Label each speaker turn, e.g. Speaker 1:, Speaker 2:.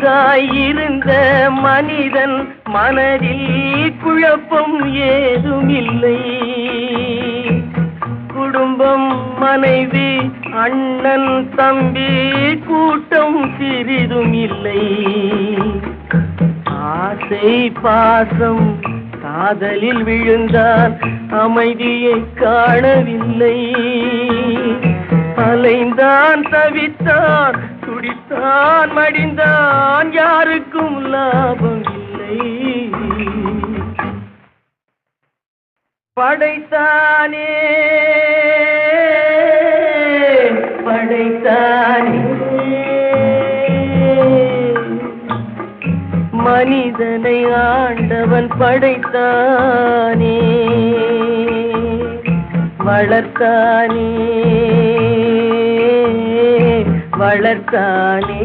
Speaker 1: ஒன்றாயிருந்த மனிதன் மனதில் குழப்பம் ஏதுமில்லை. குடும்பம், மனைவி, அண்ணன், தம்பி, கூட்டம் சிறிதும் இல்லை. ஆசை பாசம் காதலில் விழுந்தான், அமைதியை காணவில்லை. அலைந்தான், தவித்தான், துடித்தான், மடிந்தான், யாருக்கும் லாபம் இல்லை. படைத்தானே படைத்தானே மனிதனை ஆண்டவன் படைத்தானே, வளர்த்தானே வளர்த்தானே.